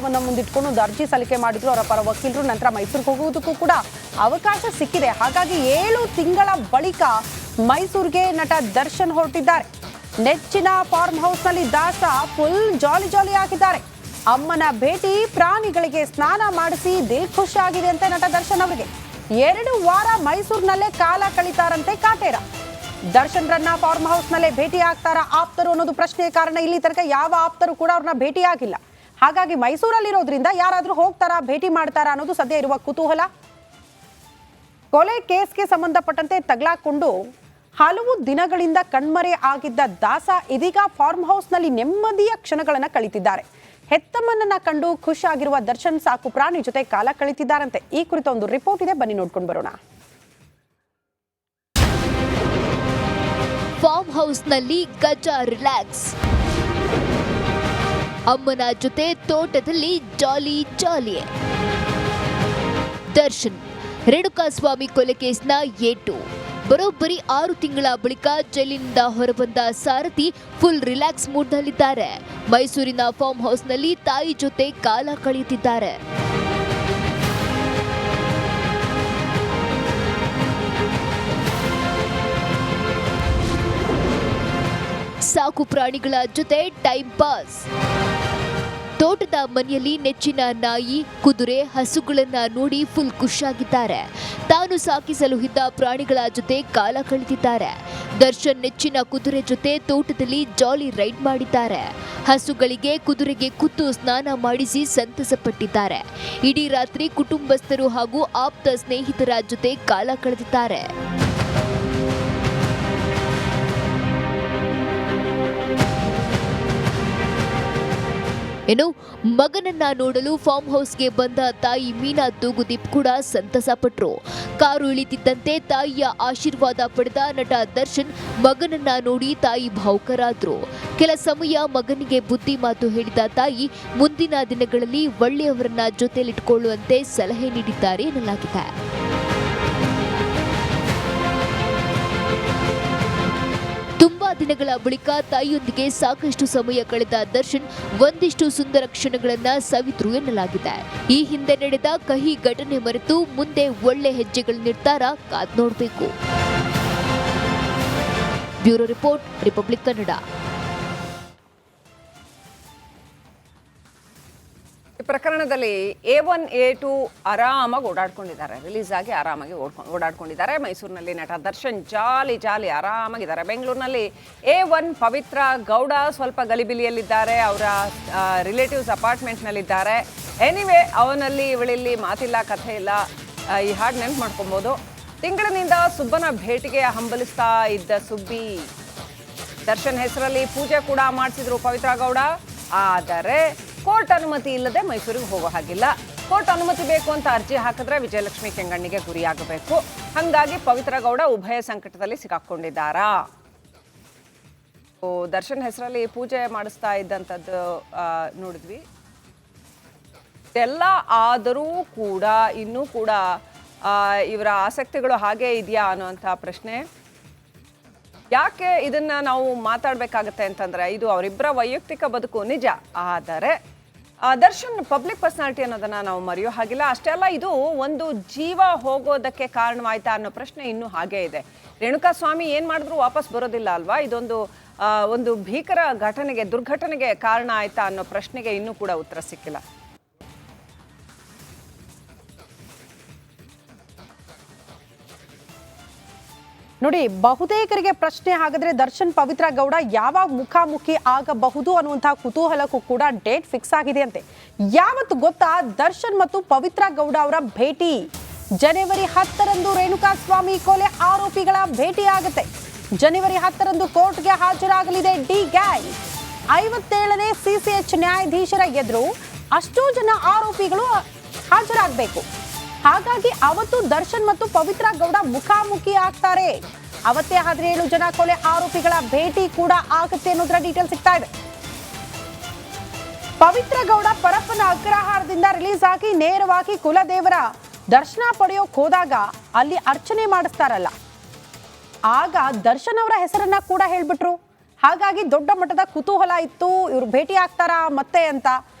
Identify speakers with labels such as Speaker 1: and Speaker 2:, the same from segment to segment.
Speaker 1: ಕಾಲವನ್ನು ಮುಂದಿಟ್ಕೊಂಡು ಒಂದು ಅರ್ಜಿ ಸಲ್ಲಿಕೆ ಮಾಡಿದ್ರು ಅವರ ಪರ ವಕೀಲರು. ನಂತರ ಮೈಸೂರಿಗೆ ಹೋಗುವುದಕ್ಕೂ ಕೂಡ ಅವಕಾಶ ಸಿಕ್ಕಿದೆ. ಹಾಗಾಗಿ 7 ತಿಂಗಳ ಬಳಿಕ ಮೈಸೂರಿಗೆ ನಟ ದರ್ಶನ್ ಹೊರಟಿದ್ದಾರೆ. ನೆಚ್ಚಿನ ಫಾರ್ಮ್ ಹೌಸ್ನಲ್ಲಿ ದಾಸ ಫುಲ್ ಜಾಲಿ ಆಗಿದ್ದಾರೆ. ಅಮ್ಮನ ಭೇಟಿ, ಪ್ರಾಣಿಗಳಿಗೆ ಸ್ನಾನ ಮಾಡಿಸಿ ದಿಲ್ ಖುಷಿಯಾಗಿದೆ ಅಂತ ನಟ ದರ್ಶನ್ ಅವರಿಗೆ. 2 ವಾರ ಮೈಸೂರಿನಲ್ಲೇ ಕಾಲ ಕಳೀತಾರಂತೆ ಕಾಟೇರ. ದರ್ಶನ್ ರನ್ನ ಫಾರ್ಮ್ ಹೌಸ್ನಲ್ಲೇ ಭೇಟಿ ಆಗ್ತಾರ ಆಪ್ತರು ಅನ್ನೋದು ಪ್ರಶ್ನೆಯ ಕಾರಣ. ಇಲ್ಲಿ ತನಕ ಯಾವ ಆಪ್ತರು ಕೂಡ ಅವ್ರನ್ನ ಭೇಟಿ ಆಗಿಲ್ಲ. ಹಾಗಾಗಿ ಮೈಸೂರಲ್ಲಿರೋದ್ರಿಂದ ಯಾರಾದ್ರೂ ಹೋಗ್ತಾರಾ, ಭೇಟಿ ಮಾಡ್ತಾರಾ ಅನ್ನೋದು ಸದ್ಯ ಇರುವ ಕುತೂಹಲ. ಕೊಲೆ ಕೇಸ್ಗೆ ಸಂಬಂಧಪಟ್ಟಂತೆ ತಗಲಾಕೊಂಡು ಹಲವು ದಿನಗಳಿಂದ ಕಣ್ಮರೆ ಆಗಿದ್ದ ದಾಸ ಇದೀಗ ಫಾರ್ಮ್ ಹೌಸ್ನಲ್ಲಿ ನೆಮ್ಮದಿಯ ಕ್ಷಣಗಳನ್ನು ಕಳೀತಿದ್ದಾರೆ. ಹೆತ್ತಮ್ಮನನ್ನ ಕಂಡು ಖುಷಿಯಾಗಿರುವ ದರ್ಶನ್ ಸಾಕು ಪ್ರಾಣಿ ಜೊತೆ ಕಾಲ ಕಳೀತಿದ್ದಾರಂತೆ. ಈ ಕುರಿತ ಒಂದು ರಿಪೋರ್ಟ್ ಇದೆ, ಬನ್ನಿ ನೋಡ್ಕೊಂಡು ಬರೋಣ.
Speaker 2: ಫಾರ್ಮ್ ಹೌಸ್ನಲ್ಲಿ ಗಜ ರಿಲ್ಯಾಕ್ಸ್, ಅಮ್ಮನ ಜೊತೆ ತೋಟದಲ್ಲಿ ಜಾಲಿ. ದರ್ಶನ್ ರೇಣುಕಾಸ್ವಾಮಿ ಕೊಲೆ ಕೇಸ್ನ ಏಟು ಬರೋಬ್ಬರಿ 6 ತಿಂಗಳ ಬಳಿಕ ಜೈಲಿನಿಂದ ಹೊರಬಂದ ಸಾರಥಿ ಫುಲ್ ರಿಲ್ಯಾಕ್ಸ್ ಮೂಡ್ನಲ್ಲಿದ್ದಾರೆ. ಮೈಸೂರಿನ ಫಾರ್ಮ್ ಹೌಸ್ನಲ್ಲಿ ತಾಯಿ ಜೊತೆ ಕಾಲ ಕಳೆಯುತ್ತಿದ್ದಾರೆ. ಸಾಕು ಪ್ರಾಣಿಗಳ ಜೊತೆ ಟೈಮ್ ಪಾಸ್. ತೋಟದ ಮನೆಯಲ್ಲಿ ನೆಚ್ಚಿನ ನಾಯಿ, ಕುದುರೆ, ಹಸುಗಳನ್ನ ನೋಡಿ ಫುಲ್ ಖುಷಿಯಾಗಿದ್ದಾರೆ. ತಾನು ಸಾಕಿಸಲು ಇದ್ದ ಪ್ರಾಣಿಗಳ ಜೊತೆ ಕಾಲ ಕಳೆದಿದ್ದಾರೆ. ದರ್ಶನ್ ನೆಚ್ಚಿನ ಕುದುರೆ ಜೊತೆ ತೋಟದಲ್ಲಿ ಜಾಲಿ ರೈಡ್ ಮಾಡಿದ್ದಾರೆ. ಹಸುಗಳಿಗೆ, ಕುದುರೆಗೆ ಕುತ್ತು ಸ್ನಾನ ಮಾಡಿಸಿ ಸಂತಸ ಪಟ್ಟಿದ್ದಾರೆ. ಇಡೀ ರಾತ್ರಿ ಕುಟುಂಬಸ್ಥರು ಹಾಗೂ ಆಪ್ತ ಸ್ನೇಹಿತರ ಜೊತೆ ಕಾಲ ಕಳೆದಿದ್ದಾರೆ. ಇನ್ನು ಮಗನನ್ನ ನೋಡಲು ಫಾರ್ಮ್ ಹೌಸ್ಗೆ ಬಂದ ತಾಯಿ ಮೀನಾ ತೂಗುದೀಪ್ ಕೂಡ ಸಂತಸ ಪಟ್ರು. ಕಾರು ಇಳಿತಿದ್ದಂತೆ ತಾಯಿಯ ಆಶೀರ್ವಾದ ಪಡೆದ ನಟ ದರ್ಶನ್ ಮಗನನ್ನ ನೋಡಿ ತಾಯಿ ಭಾವುಕರಾದ್ರು. ಕೆಲ ಸಮಯ ಮಗನಿಗೆ ಬುದ್ಧಿ ಮಾತು ಹೇಳಿದ ತಾಯಿ ಮುಂದಿನ ದಿನಗಳಲ್ಲಿ ಒಳ್ಳೆಯವರನ್ನ ಜೊತೆಲಿಟ್ಕೊಳ್ಳುವಂತೆ ಸಲಹೆ ನೀಡಿದ್ದಾರೆ ಎನ್ನಲಾಗಿದೆ. ತುಂಬಾ ದಿನಗಳ ಬಳಿಕ ತಾಯಿಯೊಂದಿಗೆ ಸಾಕಷ್ಟು ಸಮಯ ಕಳೆದ ದರ್ಶನ್ ಒಂದಿಷ್ಟು ಸುಂದರ ಕ್ಷಣಗಳನ್ನ ಸವಿದ್ರು ಎನ್ನಲಾಗಿದೆ. ಈ ಹಿಂದೆ ನಡೆದ ಕಹಿ ಘಟನೆ ಮರೆತು ಮುಂದೆ ಒಳ್ಳೆ ಹೆಜ್ಜೆಗಳನ್ನಿಡ್ತಾರಾ ಕಾದ್ ನೋಡಬೇಕು. Bureau report, republic Kannada.
Speaker 3: ಈ ಪ್ರಕರಣದಲ್ಲಿ A1 A2 ಆರಾಮಾಗಿ ಓಡಾಡ್ಕೊಂಡಿದ್ದಾರೆ. ರಿಲೀಸ್ ಆಗಿ ಆರಾಮಾಗಿ ಓಡಾಡ್ಕೊಂಡಿದ್ದಾರೆ. ಮೈಸೂರಿನಲ್ಲಿ ನಟ ದರ್ಶನ್ ಜಾಲಿ ಆರಾಮಾಗಿದ್ದಾರೆ. ಬೆಂಗಳೂರಿನಲ್ಲಿ A1 ಪವಿತ್ರ ಗೌಡ ಸ್ವಲ್ಪ ಗಲಿಬಿಲಿಯಲ್ಲಿದ್ದಾರೆ. ಅವರ ರಿಲೇಟಿವ್ಸ್ ಅಪಾರ್ಟ್ಮೆಂಟ್ನಲ್ಲಿದ್ದಾರೆ. ಎನಿವೆ, ಅವನಲ್ಲಿ ಇವಳಲ್ಲಿ ಮಾತಿಲ್ಲ, ಕಥೆ ಇಲ್ಲ. ಈ ಹಾಡು ನೆನ್ಪು ಮಾಡ್ಕೊಬೋದು. ತಿಂಗಳಿನಿಂದ ಸುಬ್ಬನ ಭೇಟಿಗೆ ಹಂಬಲಿಸ್ತಾ ಇದ್ದ ಸುಬ್ಬಿ. ದರ್ಶನ್ ಹೆಸರಲ್ಲಿ ಪೂಜೆ ಕೂಡ ಮಾಡಿಸಿದ್ರು ಪವಿತ್ರ ಗೌಡ. ಆದರೆ ಕೋರ್ಟ್ ಅನುಮತಿ ಇಲ್ಲದೆ ಮೈಸೂರಿಗೆ ಹೋಗೋ ಹಾಗಿಲ್ಲ. ಕೋರ್ಟ್ ಅನುಮತಿ ಬೇಕು ಅಂತ ಅರ್ಜಿ ಹಾಕಿದ್ರೆ ವಿಜಯಲಕ್ಷ್ಮಿ ಕೆಂಗಣ್ಣಿಗೆ ಗುರಿಯಾಗಬೇಕು. ಹಾಗಾಗಿ ಪವಿತ್ರ ಗೌಡ ಉಭಯ ಸಂಕಟದಲ್ಲಿ ಸಿಕ್ಕಾಕೊಂಡಿದ್ದಾರಾ. ದರ್ಶನ್ ಹೆಸರಲ್ಲಿ ಪೂಜೆ ಮಾಡಿಸ್ತಾ ಇದ್ದಂಥದ್ದು ನೋಡಿದ್ವಿ. ಎಲ್ಲ ಆದರೂ ಕೂಡ ಇನ್ನೂ ಕೂಡ ಇವರ ಆಸಕ್ತಿಗಳು ಹಾಗೇ ಇದೆಯಾ ಅನ್ನುವಂಥ ಪ್ರಶ್ನೆ. ಯಾಕೆ ಇದನ್ನ ನಾವು ಮಾತಾಡಬೇಕಾಗತ್ತೆ ಅಂತಂದ್ರೆ, ಇದು ಅವರಿಬ್ಬರ ವೈಯಕ್ತಿಕ ಬದುಕು ನಿಜ. ಆದರೆ ದರ್ಶನ್ ಪಬ್ಲಿಕ್ ಪರ್ಸನಾಲಿಟಿ ಅನ್ನೋದನ್ನ ನಾವು ಮರೆಯೋ ಹಾಗಿಲ್ಲ. ಅಷ್ಟೇ ಅಲ್ಲ, ಇದು ಒಂದು ಜೀವ ಹೋಗೋದಕ್ಕೆ ಕಾರಣವಾಯ್ತಾ ಅನ್ನೋ ಪ್ರಶ್ನೆ ಇನ್ನೂ ಹಾಗೇ ಇದೆ. ರೇಣುಕಾಸ್ವಾಮಿ ಏನ್ ಮಾಡಿದ್ರು ವಾಪಸ್ ಬರೋದಿಲ್ಲ ಅಲ್ವಾ? ಒಂದು ಭೀಕರ ದುರ್ಘಟನೆಗೆ ಕಾರಣ ಆಯ್ತಾ ಅನ್ನೋ ಪ್ರಶ್ನೆಗೆ ಇನ್ನೂ ಕೂಡ ಉತ್ತರ ಸಿಕ್ಕಿಲ್ಲ.
Speaker 1: ನೋಡಿ, ಬಹುತೇಕರಿಗೆ ಪ್ರಶ್ನೆ ಹಾಗಾದ್ರೆ ದರ್ಶನ್ ಪವಿತ್ರ ಗೌಡ ಯಾವಾಗ ಮುಖಾಮುಖಿ ಆಗಬಹುದು ಅನ್ನುವಂಥ ಕುತೂಹಲಕ್ಕೂ ಕೂಡ ಡೇಟ್ ಫಿಕ್ಸ್ ಆಗಿದೆ ಅಂತೆ. ಯಾವತ್ತು ಗೊತ್ತಾ? ದರ್ಶನ್ ಮತ್ತು ಪವಿತ್ರ ಗೌಡ ಅವರ ಭೇಟಿ ಜನವರಿ 10ರಂದು ರೇಣುಕಾಸ್ವಾಮಿ ಕೊಲೆ ಆರೋಪಿಗಳ ಭೇಟಿ ಆಗುತ್ತೆ. ಜನವರಿ 10ರಂದು ಕೋರ್ಟ್ಗೆ ಹಾಜರಾಗಲಿದೆ ಡಿ ಗ್ಯಾಂಗ್. 57ನೇ CCH ನ್ಯಾಯಾಧೀಶರ ಎದುರು ಅಷ್ಟೋ ಜನ ಆರೋಪಿಗಳು ಹಾಜರಾಗಬೇಕು. ಹಾಗಾಗಿ ಅವತ್ತು ದರ್ಶನ್ ಮತ್ತು ಪವಿತ್ರ ಗೌಡ ಮುಖಾಮುಖಿ ಆಗ್ತಾರೆ. ಅವತ್ತೇ 17 ಜನ ಕೊಲೆ ಆರೋಪಿಗಳ ಭೇಟಿ ಕೂಡ ಆಗುತ್ತೆ ಅನ್ನೋದ್ರ ಡೀಟೇಲ್ ಸಿಗ್ತಾ ಇದೆ. ಪವಿತ್ರ ಗೌಡ ಪರಪ್ಪನ ಅಗ್ರಹಾರದಿಂದ ರಿಲೀಸ್ ಆಗಿ ನೇರವಾಗಿ ಕುಲದೇವರ ದರ್ಶನ ಪಡೆಯೋಕ್ ಹೋದಾಗ ಅಲ್ಲಿ ಅರ್ಚನೆ ಮಾಡಿಸ್ತಾರಲ್ಲ, ಆಗ ದರ್ಶನ್ ಅವರ ಹೆಸರನ್ನ ಕೂಡ ಹೇಳ್ಬಿಟ್ರು. ಹಾಗಾಗಿ ದೊಡ್ಡ ಮಟ್ಟದ ಕುತೂಹಲ ಇತ್ತು, ಇವ್ರು ಭೇಟಿ ಆಗ್ತಾರಾ ಮತ್ತೆ ಅಂತ.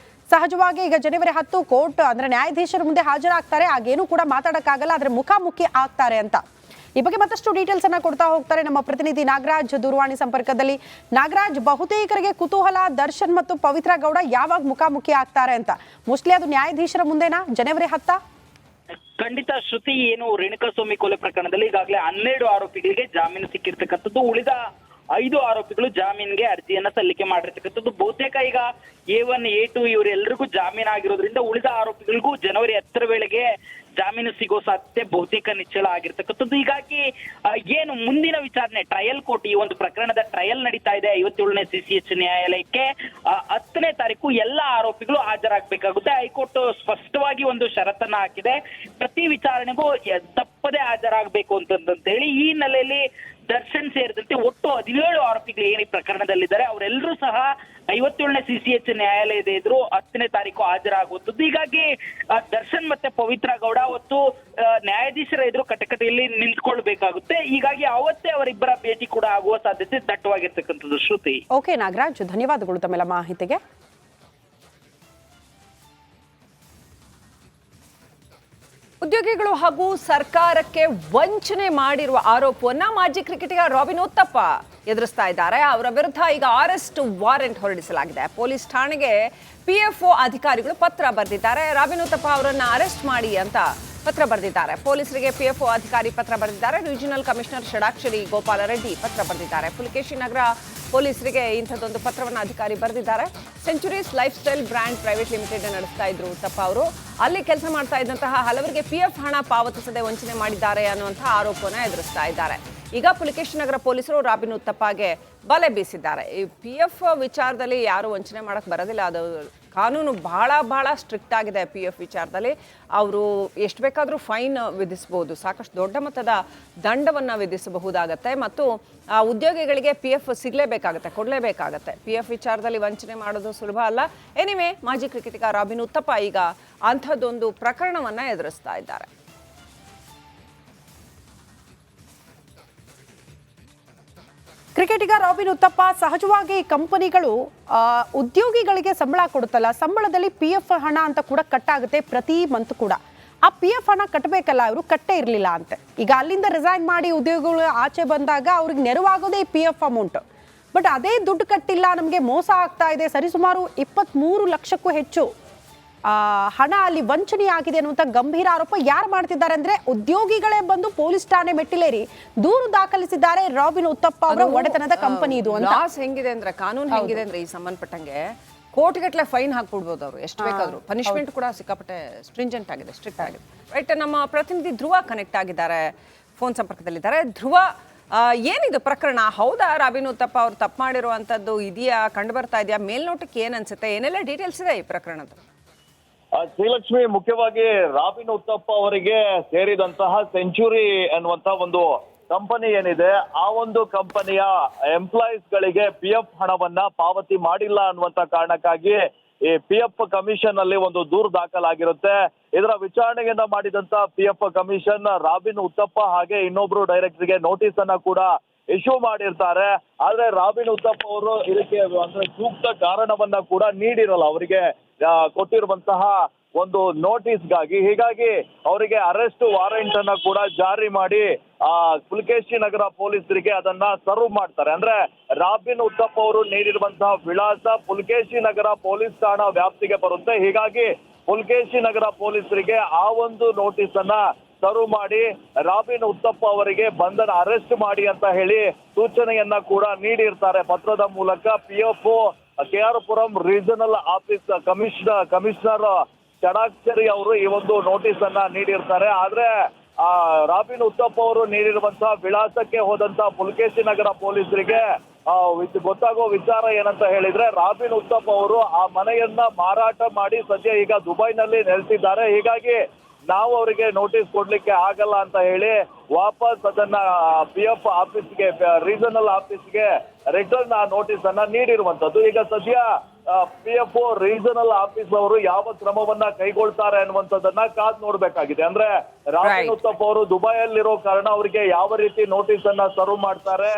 Speaker 1: ಸಹಜವಾಗಿ ಈಗ ಜನವರಿ 10 ಕೋರ್ಟ್ ಅಂದ್ರೆ ನ್ಯಾಯಾಧೀಶರ ಮುಂದೆ ಹಾಜರಾಗ್ತಾರೆ, ಆಗೇನು ಕೂಡ ಮಾತಾಡಕ್ಕಾಗಲ್ಲ, ಆದ್ರೆ ಮುಖಾಮುಖಿ ಆಗ್ತಾರೆ ಅಂತ. ಈ ಬಗ್ಗೆ ಮತ್ತಷ್ಟು ಡೀಟೇಲ್ಸ್ ಅನ್ನ ಕೊಡ್ತಾ ಹೋಗ್ತಾರೆ ನಮ್ಮ ಪ್ರತಿನಿಧಿ ನಾಗರಾಜ್ ದೂರವಾಣಿ ಸಂಪರ್ಕದಲ್ಲಿ. ನಾಗರಾಜ್, ಬಹುತೇಕರಿಗೆ ಕುತೂಹಲ, ದರ್ಶನ್ ಮತ್ತು ಪವಿತ್ರ ಗೌಡ ಯಾವಾಗ ಮುಖಾಮುಖಿ ಆಗ್ತಾರೆ ಅಂತ. ಮೋಸ್ಟ್ಲಿ ಅದು ನ್ಯಾಯಾಧೀಶರ ಮುಂದೆನಾ ಜನವರಿ 10?
Speaker 4: ಖಂಡಿತ ಶ್ರುತಿ, ಏನು ರೇಣುಕಾಸ್ವಾಮಿ ಕೊಲೆ ಪ್ರಕರಣದಲ್ಲಿ ಈಗಾಗಲೇ 12 ಆರೋಪಿಗಳಿಗೆ ಜಾಮೀನು ಸಿಕ್ಕಿರ್ತಕ್ಕಂಥದ್ದು. ಉಳಿದ 5 ಆರೋಪಿಗಳು ಜಾಮೀನಿಗೆ ಅರ್ಜಿಯನ್ನ ಸಲ್ಲಿಕೆ ಮಾಡಿರ್ತಕ್ಕಂಥದ್ದು. ಬಹುತೇಕ ಈಗ A1 A2 ಇವರೆಲ್ಲರಿಗೂ ಜಾಮೀನು ಆಗಿರೋದ್ರಿಂದ ಉಳಿದ ಆರೋಪಿಗಳಿಗೂ ಜನವರಿ 10 ವೇಳೆಗೆ ಜಾಮೀನು ಸಿಗೋ ಸಾಧ್ಯತೆ ಬಹುತೇಕ ನಿಚ್ಚಳ ಆಗಿರ್ತಕ್ಕಂಥದ್ದು. ಹೀಗಾಗಿ ಏನು ಮುಂದಿನ ವಿಚಾರಣೆ ಟ್ರಯಲ್ ಕೋರ್ಟ್, ಈ ಒಂದು ಪ್ರಕರಣದ ಟ್ರಯಲ್ ನಡೀತಾ ಇದೆ 57ನೇ CCH ನ್ಯಾಯಾಲಯಕ್ಕೆ. 10ನೇ ತಾರೀಕು ಎಲ್ಲ ಆರೋಪಿಗಳು ಹಾಜರಾಗಬೇಕಾಗುತ್ತೆ. ಹೈಕೋರ್ಟ್ ಸ್ಪಷ್ಟವಾಗಿ ಒಂದು ಷರತ್ತನ್ನ ಹಾಕಿದೆ, ಪ್ರತಿ ವಿಚಾರಣೆಗೂ ತಪ್ಪದೆ ಹಾಜರಾಗಬೇಕು ಅಂತ ಹೇಳಿ. ಈ ಹಿನ್ನೆಲೆಯಲ್ಲಿ ದರ್ಶನ್ ಸೇರಿದಂತೆ ಒಟ್ಟು 17 ಆರೋಪಿಗಳು ಏನು ಈ ಪ್ರಕರಣದಲ್ಲಿದ್ದಾರೆ ಅವರೆಲ್ಲರೂ ಸಹ 57ನೇ CCH ನ್ಯಾಯಾಲಯದ ಎದುರು 10ನೇ ತಾರೀಕು ಹಾಜರಾಗುವಂಥದ್ದು. ಹೀಗಾಗಿ ದರ್ಶನ್ ಮತ್ತೆ ಪವಿತ್ರ ಗೌಡ ಅವತ್ತು ನ್ಯಾಯಾಧೀಶರ ಎದುರು ಕಟಕಟೆಯಲ್ಲಿ ನಿಂತ್ಕೊಳ್ಬೇಕಾಗುತ್ತೆ. ಹೀಗಾಗಿ ಅವತ್ತೇ ಅವರಿಬ್ಬರ ಭೇಟಿ ಕೂಡ ಆಗುವ ಸಾಧ್ಯತೆ ದಟ್ಟವಾಗಿರ್ತಕ್ಕಂಥದ್ದು. ಶ್ರುತಿ.
Speaker 1: ಓಕೆ ನಾಗರಾಜ್, ಧನ್ಯವಾದಗಳು ತಮ್ಮೆಲ್ಲ ಮಾಹಿತಿಗೆ.
Speaker 3: ಉದ್ಯೋಗಿಗಳು ಹಾಗೂ ಸರ್ಕಾರಕ್ಕೆ ವಂಚನೆ ಮಾಡಿರುವ ಆರೋಪವನ್ನ ಮಾಜಿ ಕ್ರಿಕೆಟಿಗ ರಾಬಿನ್ ಉತ್ತಪ್ಪ ಎದುರಿಸ್ತಾ ಇದ್ದಾರೆ. ಅವರ ವಿರುದ್ಧ ಈಗ ಅರೆಸ್ಟ್ ವಾರೆಂಟ್ ಹೊರಡಿಸಲಾಗಿದೆ. ಪೊಲೀಸ್ ಠಾಣೆಗೆ PFO ಅಧಿಕಾರಿಗಳು ಪತ್ರ ಬರೆದಿದ್ದಾರೆ. ರಾಬಿನ್ ಉತ್ತಪ್ಪ ಅವರನ್ನ ಅರೆಸ್ಟ್ ಮಾಡಿ ಅಂತ ಪತ್ರ ಬರೆದಿದ್ದಾರೆ. ಪೊಲೀಸರಿಗೆ PFO ಅಧಿಕಾರಿ ಪತ್ರ ಬರೆದಿದ್ದಾರೆ. ರೀಜನಲ್ ಕಮಿಷನರ್ ಷಡಾಕ್ಷರಿ ಗೋಪಾಲ ರೆಡ್ಡಿ ಪತ್ರ ಬರೆದಿದ್ದಾರೆ. ಪುಲಕೇಶಿ ನಗರ ಪೊಲೀಸರಿಗೆ ಇಂಥದ್ದೊಂದು ಪತ್ರವನ್ನು ಅಧಿಕಾರಿ ಬರೆದಿದ್ದಾರೆ. Centuries life style brand private limited ನಡೆಸ್ತಾ ಇದ್ರು ಉತ್ತಪ್ಪ ಅವರು. ಅಲ್ಲಿ ಕೆಲಸ ಮಾಡ್ತಾ ಇದ್ದಂತಹ ಹಲವರಿಗೆ PF ಹಣ ಪಾವತಿಸದೆ ವಂಚನೆ ಮಾಡಿದ್ದಾರೆ ಅನ್ನುವಂತಹ ಆರೋಪವನ್ನು ಎದುರಿಸ್ತಾ ಇದ್ದಾರೆ. ಈಗ ಪುಲಕೇಶಿ ನಗರ ಪೊಲೀಸರು ರಾಬಿನ್ ಉತ್ತಪ್ಪಗೆ ಬಲೆ ಬೀಸಿದ್ದಾರೆ. ಈ PF ವಿಚಾರದಲ್ಲಿ ಯಾರು ವಂಚನೆ ಮಾಡಕ್ ಬರೋದಿಲ್ಲ, ಅದು ಕಾನೂನು ಬಹಳ ಸ್ಟ್ರಿಕ್ಟ್ ಆಗಿದೆ. PF ವಿಚಾರದಲ್ಲಿ ಅವರು ಎಷ್ಟು ಬೇಕಾದರೂ ಫೈನ್ ವಿಧಿಸಬಹುದು, ಸಾಕಷ್ಟು ದೊಡ್ಡ ಮೊತ್ತದ ದಂಡವನ್ನು ವಿಧಿಸಬಹುದಾಗತ್ತೆ. ಮತ್ತು ಉದ್ಯೋಗಿಗಳಿಗೆ PF ಸಿಗಲೇಬೇಕಾಗತ್ತೆ, ಕೊಡಲೇಬೇಕಾಗತ್ತೆ. PF ವಿಚಾರದಲ್ಲಿ ವಂಚನೆ ಮಾಡೋದು ಸುಲಭ ಅಲ್ಲ. ಎನಿವೆ, ಮಾಜಿ ಕ್ರಿಕೆಟಿಗ ರಾಬಿನ್ ಉತ್ತಪ್ಪ ಈಗ ಅಂಥದ್ದೊಂದು ಪ್ರಕರಣವನ್ನು ಎದುರಿಸ್ತಾ ಇದ್ದಾರೆ.
Speaker 1: ಕ್ರಿಕೆಟಿಗ ರಾಬಿನ್ ಉತ್ತಪ್ಪ, ಸಹಜವಾಗಿ ಕಂಪನಿಗಳು ಉದ್ಯೋಗಿಗಳಿಗೆ ಸಂಬಳ ಕೊಡುತ್ತಲ್ಲ, ಸಂಬಳದಲ್ಲಿ PF ಹಣ ಅಂತ ಕೂಡ ಕಟ್ಟಾಗುತ್ತೆ ಪ್ರತಿ ಮಂತ್ ಕೂಡ. ಆ PF ಹಣ ಕಟ್ಟಬೇಕಲ್ಲ, ಇವರು ಕಟ್ಟೇ ಇರಲಿಲ್ಲ ಅಂತೆ. ಈಗ ಅಲ್ಲಿಂದ ರಿಸೈನ್ ಮಾಡಿ ಉದ್ಯೋಗಿಗಳು ಆಚೆ ಬಂದಾಗ ಅವ್ರಿಗೆ ನೆರವಾಗೋದೇ PF ಅಮೌಂಟ್. ಬಟ್ ಅದೇ ದುಡ್ಡು ಕಟ್ಟಿಲ್ಲ, ನಮಗೆ ಮೋಸ ಆಗ್ತಾ ಇದೆ, ಸರಿಸುಮಾರು 23 ಲಕ್ಷಕ್ಕೂ ಹೆಚ್ಚು ಹಣ ಅಲ್ಲಿ ವಂಚನೆ ಆಗಿದೆ ಅನ್ನುವಂಥ ಗಂಭೀರ ಆರೋಪ ಯಾರು ಮಾಡ್ತಿದ್ದಾರೆ ಅಂದ್ರೆ ಉದ್ಯೋಗಿಗಳೇ ಬಂದು ಪೊಲೀಸ್ ಠಾಣೆ ಮೆಟ್ಟಿಲೇರಿ ದೂರು ದಾಖಲಿಸಿದ್ದಾರೆ. ರಾಬಿನ್ ಉತ್ತಪ್ಪ ಅವರ ಒಡೆತನದ ಕಂಪನಿ ಇದು ಅಂತ.
Speaker 3: ಲಾಸ್ ಹೆಂಗಿದೆ ಅಂದ್ರೆ, ಕಾನೂನು ಹೆಂಗಿದೆ ಅಂದ್ರೆ ಈ ಸಂಬಂಧಪಟ್ಟಂಗೆ ಕೋಟಿಗಟ್ಟಲೆ ಫೈನ್ ಹಾಕ್ಬಿಡ್ಬೋದು ಅವರು, ಎಷ್ಟು ಬೇಕಾದ್ರು. ಪನಿಷ್ಮೆಂಟ್ ಕೂಡ ಸಿಕ್ಕಾಪಟ್ಟೆ ಸ್ಟ್ರಿಂಜೆಂಟ್ ಆಗಿದೆ, ಸ್ಟ್ರಿಕ್ಟ್ ಆಗಿದೆ. ರೈಟ್, ನಮ್ಮ ಪ್ರತಿನಿಧಿ ಧ್ರುವ ಕನೆಕ್ಟ್ ಆಗಿದ್ದಾರೆ, ಫೋನ್ ಸಂಪರ್ಕದಲ್ಲಿದ್ದಾರೆ. ಧ್ರುವ, ಏನಿದು ಪ್ರಕರಣ? ಹೌದಾ ರಾಬಿನ್ ಉತ್ತಪ್ಪ ಅವ್ರು ತಪ್ಪು ಮಾಡಿರುವಂತದ್ದು ಇದೆಯಾ, ಕಂಡು ಬರ್ತಾ ಇದೆಯಾ? ಮೇಲ್ನೋಟಕ್ಕೆ ಏನ್ ಅನ್ಸುತ್ತೆ, ಏನೆಲ್ಲ ಡೀಟೇಲ್ಸ್ ಇದೆ ಈ ಪ್ರಕರಣದ?
Speaker 5: ಶ್ರೀಲಕ್ಷ್ಮಿ, ಮುಖ್ಯವಾಗಿ ರಾಬಿನ್ ಉತ್ತಪ್ಪ ಅವರಿಗೆ ಸೇರಿದಂತಹ ಸೆಂಚುರಿ ಅನ್ನುವಂತ ಒಂದು ಕಂಪನಿ ಏನಿದೆ, ಆ ಒಂದು ಕಂಪನಿಯ ಎಂಪ್ಲಾಯೀಸ್ ಗಳಿಗೆ PF ಹಣವನ್ನ ಪಾವತಿ ಮಾಡಿಲ್ಲ ಅನ್ನುವಂತ ಕಾರಣಕ್ಕಾಗಿ ಈ PF ಕಮಿಷನ್ ಅಲ್ಲಿ ಒಂದು ದೂರು ದಾಖಲಾಗಿರುತ್ತೆ. ಇದರ ವಿಚಾರಣೆಯನ್ನ ಮಾಡಿದಂತ PF ಕಮಿಷನ್ ರಾಬಿನ್ ಉತ್ತಪ್ಪ ಹಾಗೆ ಇನ್ನೊಬ್ರು ಡೈರೆಕ್ಟರ್ಗೆ ನೋಟಿಸ್ ಅನ್ನ ಕೂಡ ಇಶ್ಯೂ ಮಾಡಿರ್ತಾರೆ. ಆದ್ರೆ ರಾಬಿನ್ ಉತ್ತಪ್ಪ ಅವರು ಇದಕ್ಕೆ ಅಂದ್ರೆ ಸೂಕ್ತ ಕಾರಣವನ್ನ ಕೂಡ ನೀಡಿರಲ್ಲ ಅವರಿಗೆ ಕೊಟ್ಟಿರುವಂತಹ ಒಂದು ನೋಟಿಸ್ಗಾಗಿ. ಹೀಗಾಗಿ ಅವರಿಗೆ ಅರೆಸ್ಟ್ ವಾರೆಂಟ್ ಅನ್ನ ಕೂಡ ಜಾರಿ ಮಾಡಿ ಪುಲಕೇಶಿ ನಗರ ಪೊಲೀಸರಿಗೆ ಅದನ್ನ ಸರ್ವ್ ಮಾಡ್ತಾರೆ. ಅಂದ್ರೆ ರಾಬಿನ್ ಉತ್ತಪ್ಪ ಅವರು ನೀಡಿರುವಂತಹ ವಿಳಾಸ ಪುಲಕೇಶಿ ನಗರ ಪೊಲೀಸ್ ಠಾಣಾ ವ್ಯಾಪ್ತಿಗೆ ಬರುತ್ತೆ. ಹೀಗಾಗಿ ಪುಲಕೇಶಿ ನಗರ ಪೊಲೀಸರಿಗೆ ಆ ಒಂದು ನೋಟಿಸ್ ಅನ್ನ ಸರ್ವ್ ಮಾಡಿ ರಾಬಿನ್ ಉತ್ತಪ್ಪ ಅವರಿಗೆ ಬಂಧನ ಅರೆಸ್ಟ್ ಮಾಡಿ ಅಂತ ಹೇಳಿ ಸೂಚನೆಯನ್ನ ಕೂಡ ನೀಡಿರ್ತಾರೆ ಪತ್ರದ ಮೂಲಕ. PFO KR Puram regional office commissioner Shadakshari ಅವರು ಈ ಒಂದು ನೋಟಿಸ್ ಅನ್ನ ನೀಡಿರ್ತಾರೆ. ಆದ್ರೆ ರಾಬಿನ್ ಉತ್ತಪ್ಪ ಅವರು ನೀಡಿರುವಂತಹ ವಿಳಾಸಕ್ಕೆ ಹೋದಂತ ಪುಲಕೇಶಿ ನಗರ ಪೊಲೀಸರಿಗೆ ಗೊತ್ತಾಗೋ ವಿಚಾರ ಏನಂತ ಹೇಳಿದ್ರೆ, ರಾಬಿನ್ ಉತ್ತಪ್ಪ ಅವರು ಆ ಮನೆಯನ್ನ ಮಾರಾಟ ಮಾಡಿ ಸದ್ಯ ಈಗ ದುಬೈನಲ್ಲಿ ನೆಲೆಸಿದ್ದಾರೆ. ಹೀಗಾಗಿ ನಾವು ಅವರಿಗೆ ನೋಟಿಸ್ ಕೊಡ್ಲಿಕ್ಕೆ ಆಗಲ್ಲ ಅಂತ ಹೇಳಿ ವಾಪಸ್ ಅದನ್ನ PF ಆಫೀಸ್ಗೆ, ರೀಜನಲ್ ಆಫೀಸ್ಗೆ ರಿಟರ್ನ್ ಆ ನೋಟಿಸ್ ಅನ್ನ ನೀಡಿರುವಂತದ್ದು. ಈಗ ಸದ್ಯ PFO ರೀಜನಲ್ ಆಫೀಸ್ ಅವರು ಯಾವ ಕ್ರಮವನ್ನ ಕೈಗೊಳ್ತಾರೆ ಅನ್ನುವಂಥದ್ದನ್ನ ಕಾದ್ ನೋಡ್ಬೇಕಾಗಿದೆ. ಅಂದ್ರೆ ರಾಬಿನ್ ಉತ್ತಪ್ಪ ಅವರು ದುಬೈಯಲ್ಲಿರೋ ಕಾರಣ ಅವರಿಗೆ ಯಾವ ರೀತಿ ನೋಟಿಸ್ ಅನ್ನ ಸರ್ವ್ ಮಾಡ್ತಾರೆ.